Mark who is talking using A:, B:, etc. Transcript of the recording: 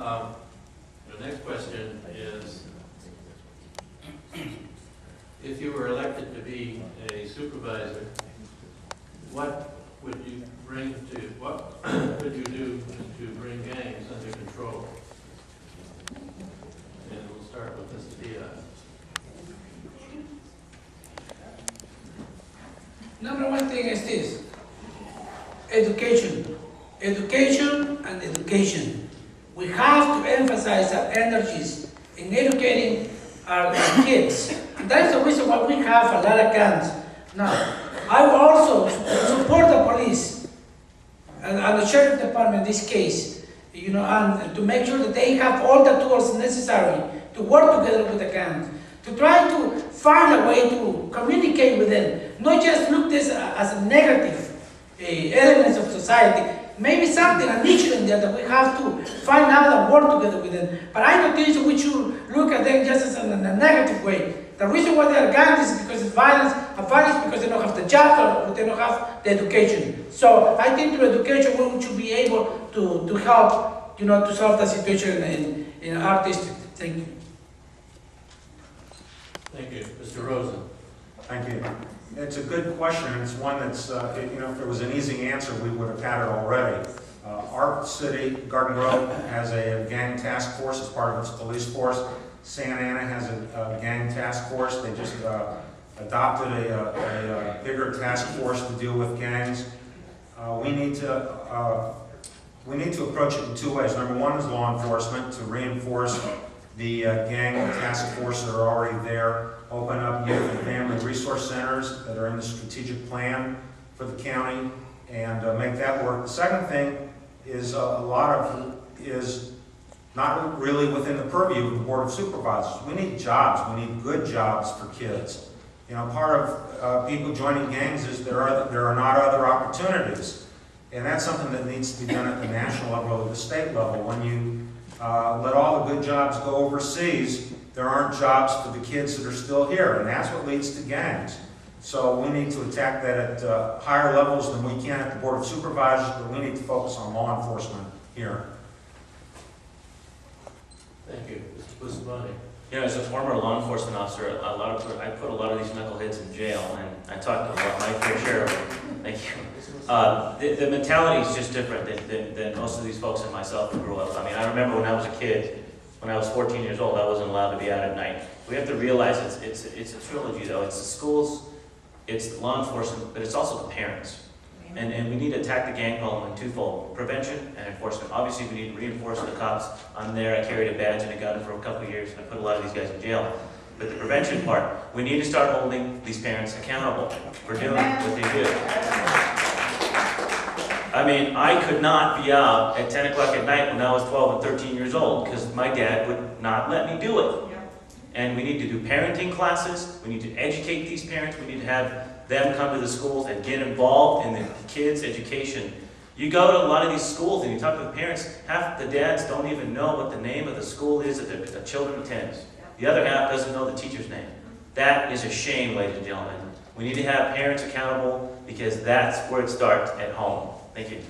A: The next question is, if you were elected to be a supervisor, what would you what would you do to bring gangs under control? And we'll start with Mr. Diaz.
B: Number one thing is this: education. Education and education. We have to emphasize our energies in educating our kids. And that is the reason why we have a lot of guns. Now, I will also support the police and the sheriff department in this case, and to make sure that they have all the tools necessary to work together with the gangs, to try to find a way to communicate with them, not just look this as a negative elements of society. Maybe something, an issue in there that we have to find out and work together with them. But I don't think we should look at them just as in a negative way. The reason why they are gangs is because it's violence, and violence because they don't have the jobs or they don't have the education. So I think through education we should be able to help, to solve the situation in our district. Thank you.
A: Thank you. Mr. Rosen.
C: Thank you. It's a good question. It's one that's, if there was an easy answer, we would have had it already. Our city, Garden Grove, has a gang task force as part of its police force. Santa Ana has a gang task force. They just adopted a bigger task force to deal with gangs. We need to approach it in two ways. Number one is law enforcement, to reinforce the gang task force that are already there, open up youth and family resource centers that are in the strategic plan for the county, and make that work. The second thing is is not really within the purview of the Board of Supervisors. We need jobs. We need good jobs for kids. Part of people joining gangs is there are not other opportunities, and that's something that needs to be done at the national level or the state level. When you let all the good jobs go overseas, there aren't jobs for the kids that are still here, and that's what leads to gangs. So we need to attack that at higher levels than we can at the Board of Supervisors, but we need to focus on law enforcement here.
A: Thank you. Mr. Bustamante.
D: As a former law enforcement officer, I put a lot of these knuckleheads in jail, and I talked to my fair share of them. Thank you. The mentality is just different than most of these folks and myself who grew up. I mean, I remember when I was a kid, when I was 14 years old, I wasn't allowed to be out at night. We have to realize it's a trilogy, though. It's the schools, it's the law enforcement, but it's also the parents. And we need to attack the gang problem in twofold: prevention and enforcement. Obviously, we need to reinforce the cops. I'm there. I carried a badge and a gun for a couple of years, and I put a lot of these guys in jail. But the prevention part, we need to start holding these parents accountable for doing what they do. I mean, I could not be out at 10 o'clock at night when I was 12 and 13 years old because my dad would not let me do it. And we need to do parenting classes. We need to educate these parents. We need to have them come to the schools and get involved in the kids' education. You go to a lot of these schools and you talk to the parents, half the dads don't even know what the name of the school is that the children attend. The other half doesn't know the teacher's name. That is a shame, ladies and gentlemen. We need to have parents accountable because that's where it starts, at home. Thank you.